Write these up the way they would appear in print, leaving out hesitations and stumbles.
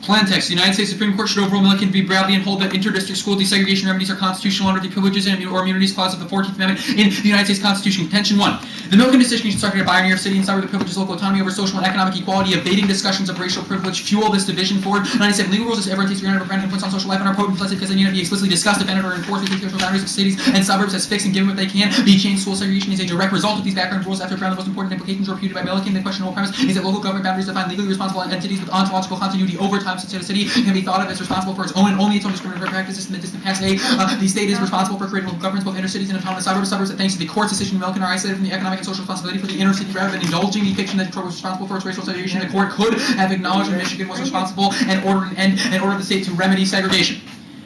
Plaintext. The United States Supreme Court should overrule Milliken v. Bradley and hold that interdistrict school desegregation remedies are constitutional under the Privileges and or Immunities Clause of the 14th Amendment in the United States Constitution. Contention 1. The Milliken decision constructed by New York City and cyber the privileges local autonomy over social and economic equality, evading discussions of racial privilege, fuel this division forward. 97. Legal rules as ever takes 300 influence on social life and are potent plus because they need to be explicitly discussed, defended, or enforced within the boundaries of cities and suburbs as fixed and given what they can be changed. School segregation is a direct result of these background rules after found the most important implications were reputed by Milliken. The questionable premise is that local government boundaries define legally responsible entities with ontological continuity over time, since a city can be thought of as responsible for its own and only its own discriminatory practices in the distant past. The state is responsible for creating local governments, both inner cities and autonomous suburbs that thanks to the court's decision in Milliken are isolated from the economic and social responsibility for the inner city. Rather than indulging the fiction that Detroit was responsible for its racial segregation, the court could have acknowledged that Michigan was responsible and ordered the state to remedy segregation.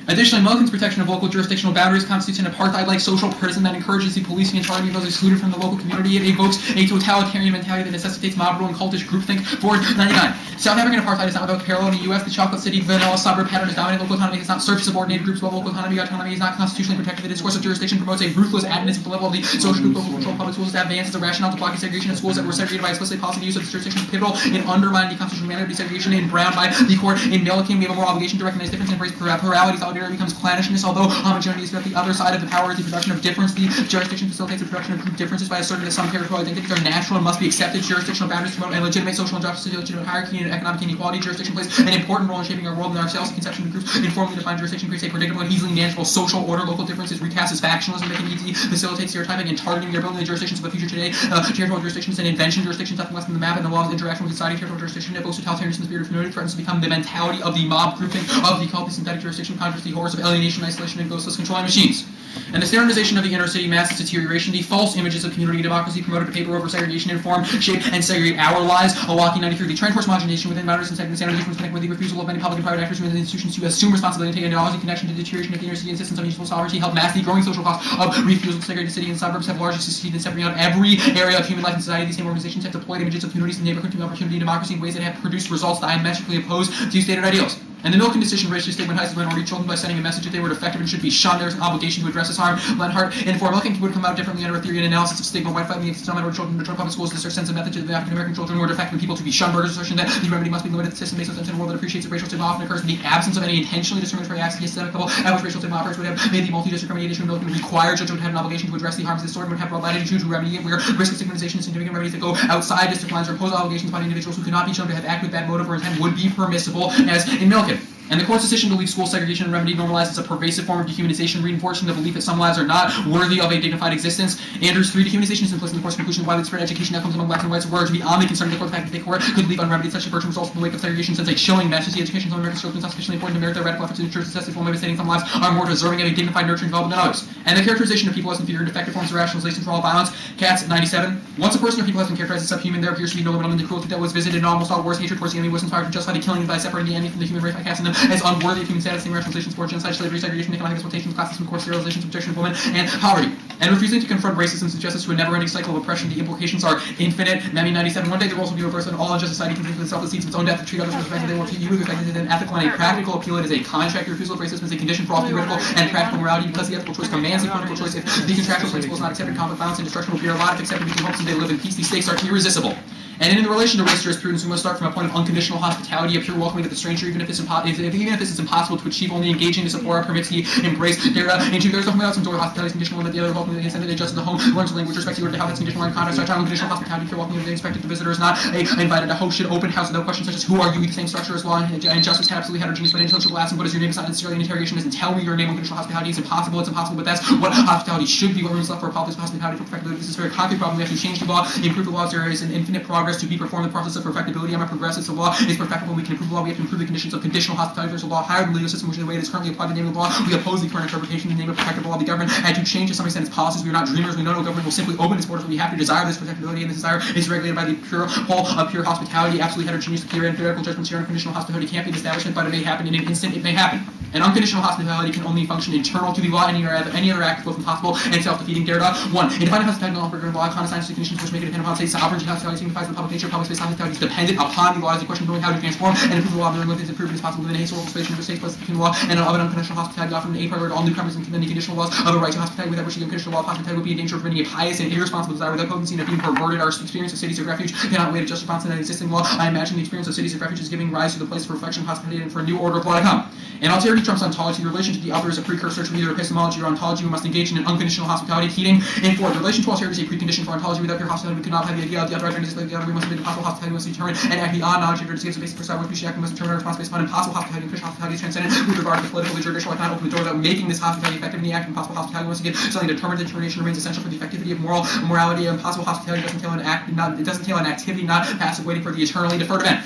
Additionally, Milliken's protection of local jurisdictional boundaries constitutes an apartheid-like social prison that encourages the policing and targeting of those excluded from the local community. It evokes a totalitarian mentality that necessitates mob rule and cultish groupthink. Forward 99. South African apartheid is not without parallel in the U.S. The chocolate city vanilla suburb pattern is dominant. Local autonomy has not served subordinated groups, while local autonomy is not constitutionally protected. The discourse of jurisdiction promotes a ruthless advocacy at the level of the social group. Local control public schools to advance as a rationale to block segregation in schools that were segregated by explicit policy. The use of this jurisdiction is pivotal in undermining the constitutional manner of desegregation in Brown by the court. In Milliken, we have a moral obligation to recognize difference and embrace plurality. Solidarity becomes clannishness. Although homogeneity is at the other side of the power is the production of difference. The jurisdiction facilitates the production of group differences by asserting that some territorial identities are natural and must be accepted. Jurisdictional boundaries promote a legitimate social injustice, legitimate hierarchy, and economic inequality. Jurisdiction plays an important role in shaping our world and ourselves. The conception of groups informally defined jurisdiction creates a predictable and easily manageable social order. Local differences recast as factionalism, making it easy, facilitates stereotyping and targeting. They're building the jurisdictions of the future today. Territorial jurisdictions and invention jurisdictions, nothing less than the map and the law's interaction with society. Territorial jurisdiction evokes totalitarianism, the spirit of familiarity, threatens to become the mentality of the mob grouping of the cult. The synthetic jurisdiction conjures the horrors of alienation, isolation, and ghostless controlling machines. And the standardization of the inner city mass deterioration, the false images of community democracy promoted to paper over segregation, inform, shape, and segregate our lives. Milwaukee 93, the trend towards homogenization within boundaries and segment standardization connected with the refusal of many public and private actors within institutions to assume responsibility and take ideology connection to deterioration of the inner city and systems of municipal sovereignty help mask the growing social costs of refusal to segregate city and suburbs have largely succeeded in separating out every area of human life and society. These same organizations have deployed images of communities and neighborhood to opportunity and democracy in ways that have produced results diametrically opposed to stated ideals. And the Milliken decision racially stigmatized minority children by sending a message that they were defective and should be shunned. There's an obligation to address this harm. Lenhart and for Milliken would come out differently under a theory and analysis of stigma, white flattening against some minority children in Detroit public schools. This sense of method to the African American children who are defective and people to be shunned. Burger's assertion that the remedy must be limited to the system based on a world that appreciates that racial stigma often occurs in the absence of any intentionally discriminatory acts against the level at which racial stigma operates would have made the multi-district remedy issue. Milliken required judges would have an obligation to address the harms of this sort and would have broad latitude to remedy it where risk of stigmatization and significant remedies that go outside district lines or impose obligations upon individuals who cannot be shown to have acted with bad motive or intent would be permissible, as in Milliken. And the court's decision to leave school segregation and remedy normalized as a pervasive form of dehumanization, reinforcing the belief that some lives are not worthy of a dignified existence. Andrews 3, dehumanization is implicit in the court's conclusion of widely spread education outcomes among blacks and whites were to be only concerning the court the fact that the court could leave unremedied such divergent results from the wake of segregation sends a chilling message. The education of American children is not sufficiently important to merit their radical efforts to ensure success while maybe stating some lives are more deserving of a dignified nurturing development than others. And the characterization of people as inferior and defective forms of rationalization for all violence. Katz 97. Once a person or people has been characterized as subhuman, there appears to be no limit on the cruelty that was visited, and almost all wars, hatred towards the enemy was inspired to justify the killing by separating the enemy from the human race by casting them as unworthy of human status, rationalizations for genocide, slavery, segregation, economic exploitation, classism, coerced sterilizations, rejection of women, and poverty. And refusing to confront racism suggests to a never-ending cycle of oppression. The implications are infinite. Memi 97. One day the roles will be reversed and all unjust society continues with itself the seeds of its own death to treat others with respect that they will treat you with respect. It is an ethical and a practical appeal. It is a contract. The refusal of racism is a condition for all theoretical and practical morality because the ethical choice commands the political choice. If the contractual principle is not accepted, conflict, violence, and destruction will be a lot. If accepted, we can hope someday live in peace. These stakes are irresistible. And in relation to race jurisprudence, we must start from a point of unconditional hospitality, a pure welcoming of the stranger, even if this is impossible to achieve. Only engaging to support permits the embrace. There's nothing without some door hospitality is conditional, and the other welcoming against the adjust to the home, learns the language, respects the order, how that's conditional and context. Such unconditional hospitality, pure welcoming of the expected. The visitor is not invited. A host should open house without questions such as who are you? The same structure as law and justice have absolutely heterogeneous, but intellectual ask what is your name? It's not necessarily an interrogation. Isn't tell me your name. Unconditional hospitality is impossible. It's impossible, but that's what hospitality should be. What room is left for a public hospitality for perfectibility? This is a very concrete problem. We have to change the law, improve the laws. There is an infinite progress to be performed. The process of perfectibility. I'm a progressive. The law is perfectible. We can improve the law. We have to improve the conditions of conditional hospitality. There's a law higher than the legal system, which is the way it is currently applied in the name of the law. We oppose the current interpretation in the name of perfectible law. The government had to change to some extent its policies. We are not dreamers. We know no government will simply open its borders. We have to desire this perfectibility, and this desire is regulated by the pure whole of pure hospitality. Absolutely heterogeneous, clear, and theoretical judgments here on conditional hospitality can't be an establishment, but it may happen in an instant. It may happen. And unconditional hospitality can only function internal to the law. Any other act is both impossible and self-defeating. Derrida. 1. A defined hospitality law of law constitutes the conditions which make it dependent upon state sovereignty. Hospitality signifies the public nature of public space. Hospitality is dependent upon the law. Is the question of knowing how to transform and improve the law of knowing what is improved as possible within a historical space which takes place between the law and of an unconditional hospitality often a priori to all newcomers and any conditional laws of a right to hospitality without which the unconditional law of hospitality would be in danger of bringing a pious and irresponsible desire without potency and of being perverted. Our experience of cities of refuge cannot wait a just response to that existing law. I imagine the experience of cities of refuge is giving rise to the place for reflection, hospitality, and for a new order of law to come. And alterity trumps ontology. The relation to the other is a precursor to either epistemology or ontology. We must engage in an unconditional hospitality heating. And 4. The relation to alterity is a precondition for ontology. Without pure hospitality, we cannot have the idea of the other identities like the other. We must have the possible hospitality must determine and act beyond knowledge. It gives a basic prescribed which we should act. We must determine our response based upon impossible hospitality. And hospitality is transcendent with regard to the political, the judicial. I cannot open the door without making this hospitality effective in the act. Impossible hospitality must give something determined. Determination remains essential for the effectivity of morality. Impossible hospitality doesn't entail an act. It doesn't entail an activity, not passive waiting for the eternally deferred event.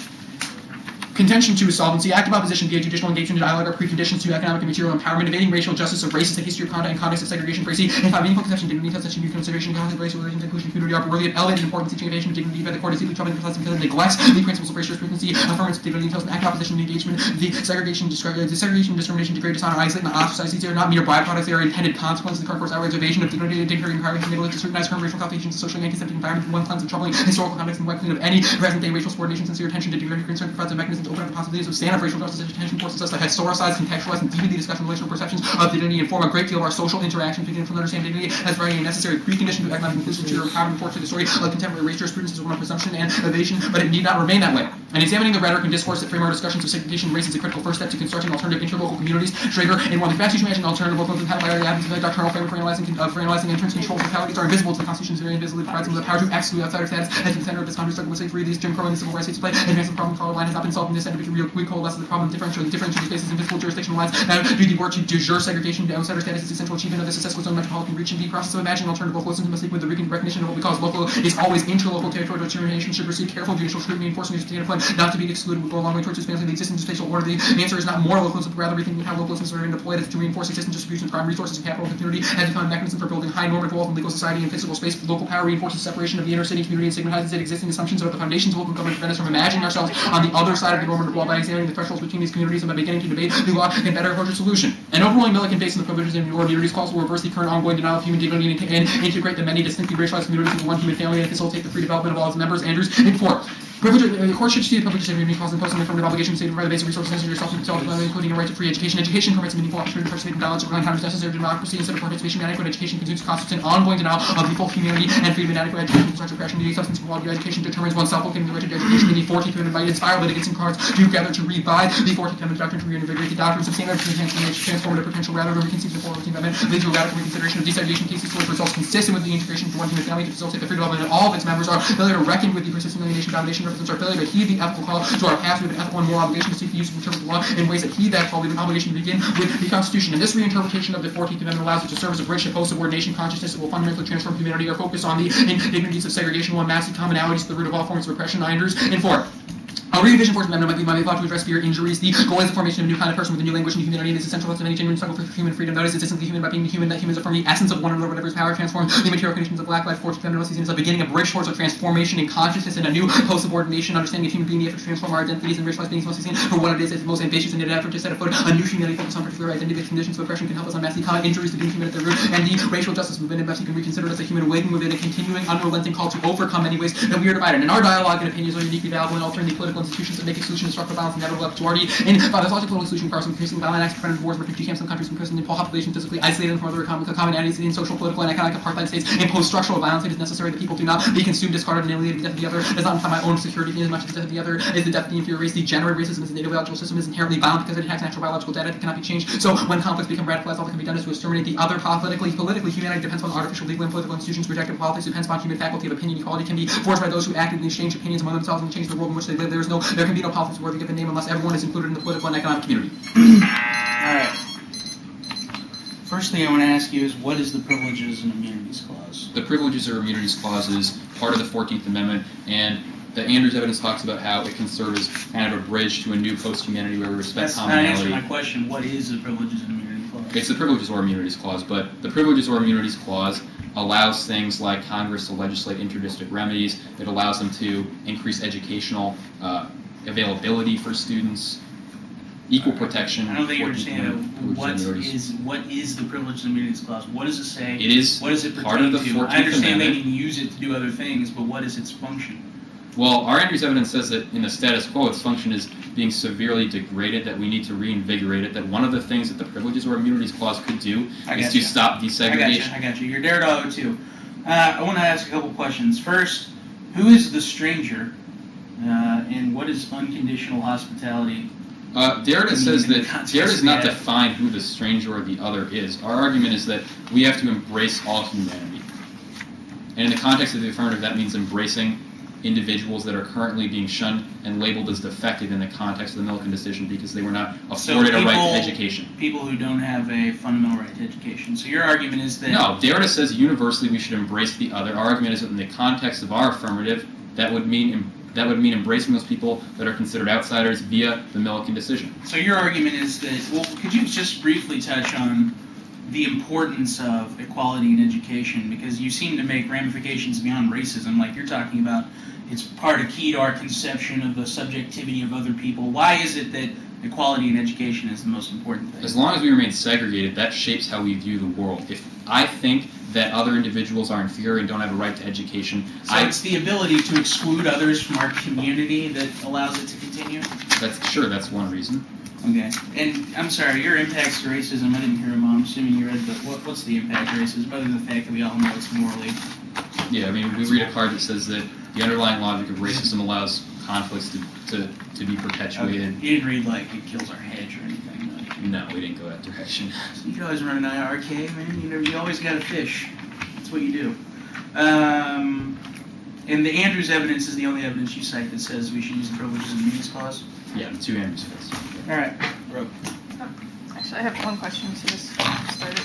Contention 2 is solvency. Active opposition via judicial engagement and dialogue are preconditions to economic and material empowerment. Evading racial justice of race is the history of conduct and context of segregation. Bracy and 5. Meaningful conception, dignity, such a new consideration, conflict, racial relations, inclusion, community are worthy of elevated importance. Teaching evasion of dignity by the court is deeply troubling because it neglects the principles of racial frequency, affirmance of dignity, entails an active opposition and engagement. The segregation, discrimination, degrade, dishonor, isolate, and ostracize. These are not mere byproducts; they are intended consequences. The current force outrage evasion of dignity, encouraging enabling to scrutinize current racial calculations, socially antiseptic environment, one cleanse of troubling historical context and wiping of any present-day racial subordination. Sincere attention to dignity, concern provides a mechanism to open up the possibilities of of racial justice. Attention forces us to historicize, contextualize, and deepen the discussion of relational perceptions of dignity and form a great deal of our social interactions. Beginning from understanding dignity as very necessary precondition to economic inclusion, to empowerment, report to the story of contemporary race jurisprudence is one of presumption and evasion, but it need not remain that way. And examining the rhetoric and discourse that frame our discussions of segregation and race is a critical first step to constructing alternative interlocal communities. Schrager and one of the fastest imagine alternative locals and by the absence of a doctrinal framework for analyzing entrance control localities are invisible to the Constitution. Is very invisibly provides them with the power to exclude outsider status as to the center of this country struggle with slavery. These Jim Crow and the civil rights states play advance the problem color line has not been solved in this end. We coalesce the problem differential spaces, invisible jurisdictional lines. Now, do the work to de jure segregation to outsider status is the central achievement of the successful zone metropolitan reach and the process of imagining alternative localism must equal with the recognition of what we call local is always interlocal territorial determination should receive careful judicial scrutiny, enforcing its data plan not to be excluded would go a long way towards expanding the existing spatial order. The answer is not more localism, but rather rethinking how localisms are deployed to reinforce existing distribution of prime resources and capital and community as a found mechanism for building high normative wealth and legal society and physical space. Local power reinforces separation of the inner city community and stigmatizes its existing assumptions about the foundations of local government, prevent us from imagining ourselves on the other side of the normative wall by examining the thresholds between these communities and by beginning to debate the law and better approach a solution. An overwhelming militant base in the privileges and immunities calls will reverse the current ongoing denial of human dignity and integrate the many distinctly racialized communities into one human family and facilitate the free development of all its members. Andrews. And 4. The court should see the privileges of immunity clause imposing affirmative obligations to provide the basic resources necessary to self-development, including a right to free education. Education permits a meaningful opportunity to participate in balance of encounters necessary to democracy instead of participation. Inadequate education constitutes an ongoing denial of the full humanity and freedom. Inadequate education constructs repression. The substance of quality education determines oneself. Looking the right to education. The 14th Amendment inspire litigants and cards together to read by the 14th Amendment doctrine to reinvigorate the doctrines of standard transformative potential rather than reconceive the 14th Amendment leads to a radical reconsideration of desegregation cases towards results consistent with the integration into one human family to facilitate the free development of all of its members. Our failure to reckon with the persistent alienation domination represents our failure to heed the ethical call to our past. We have an ethical and moral obligation to seek the use of interpretive law in ways that heed that call. We have an obligation to begin with the Constitution. And this reinterpretation of the 14th Amendment allows it to serve as a bridge to post-subordination consciousness that will fundamentally transform humanity. Our focus on the indignities of segregation will amass commonalities to the root of all forms of repression. Andrews. And 4. A revision for amendment might be thought to address fear injuries. The goal is the formation of a new kind of person with a new language and new humanity. This is essential to any genuine struggle for human freedom. That is essentially human by being human, that humans are from the essence of one another, whatever is power, transform the material conditions of black life. 14th Amendment is a beginning, a bridge towards a transformation in consciousness and a new post-subordination understanding of human being. The effort to transform our identities and racialized beings must be seen for what it is. It's the most ambitious and effort to set afoot a new humanity focused on particular identity. The conditions of oppression can help us unmask the common injuries to being human at the root. And the racial justice movement and can be considered as a human awakening within a continuing, unrelenting call to overcome many ways that we are divided. And our dialogue and opinions are uniquely valuable in altering the political institutions that make a solution to structural balance and inevitable majority. And the logical political solution requires increasing violent acts, preventive wars, refugee camps in countries imprisoned in populations physically isolated from other commonalities in social, political, and economic apartheid states. Impose structural violence. It is necessary that people do not be consumed, discarded, and alienated. The death of the other does not imply my own security as much as the death of the other is the death of the inferior race. Degenerate racism is an ideological system is inherently violent because it attacks natural biological data that cannot be changed. So when conflicts become radicalized, all that can be done is to exterminate the other. Politically, humanity depends on artificial legal and political institutions. Rejected politics depends upon human faculty of opinion. Equality can be forged by those who actively exchange opinions among themselves and change the world in which they live. There can be no politics worthy of the name unless everyone is included in the political and economic community. Alright. First thing I want to ask you is, what is the Privileges and Immunities Clause? The Privileges or Immunities Clause is part of the 14th Amendment, and the Andrews evidence talks about how it can serve as kind of a bridge to a new post-humanity where we respect commonality. That's not answering my question. What is the Privileges and Immunities Clause? It's the Privileges or Immunities Clause, but the Privileges or Immunities Clause allows things like Congress to legislate interdistrict remedies. It allows them to increase educational availability for students. Equal protection. I don't think you 14th understand Amendment, what minorities. is the Privileges and Immunities Clause? What does it say? It is What does it part of pertain the to? 14th I understand they Amendment. can use it to do other things, but what is its function? Well, our Andrews evidence says that in the status quo, its function is being severely degraded, that we need to reinvigorate it, that one of the things that the Privileges or Immunities Clause could do is to stop desegregation. I got you. You're Daredog too. I want to ask a couple questions. First, who is the stranger, and what is unconditional hospitality? Derrida says that Derrida does not Yeah. define who the stranger or the other is. Our argument is that we have to embrace all humanity. And in the context of the affirmative, that means embracing individuals that are currently being shunned and labeled as defective in the context of the Millikan decision because they were not afforded a right to education. People who don't have a fundamental right to education. So your argument is that... No, Derrida says universally we should embrace the other. Our argument is that in the context of our affirmative, that would mean embracing those people that are considered outsiders via the Millikan decision. So your argument is that, well, could you just briefly touch on the importance of equality in education? Because you seem to make ramifications beyond racism, like you're talking about it's part of key to our conception of the subjectivity of other people. Why is it that equality in education is the most important thing? As long as we remain segregated, that shapes how we view the world. If I think that other individuals are inferior and don't have a right to education, so it's the ability to exclude others from our community that allows it to continue? That's one reason. Okay. And I'm sorry, your impacts to racism, I didn't hear them. I'm assuming you read the, what's the impact to racism, other than the fact that we all know it's morally... Yeah, I mean, we read a card that says that the underlying logic of racism allows conflicts to be perpetuated. Okay. You didn't read, like, it kills our hedge or anything, like... No, we didn't go that direction. So you always run an IRK, man. You always got to fish. That's what you do. And the Andrews evidence is the only evidence you cite that says we should use the Privileges and Immunities Clause? Yeah, the two Andrews first. All right. Rope. Actually, I have one question to this. Started.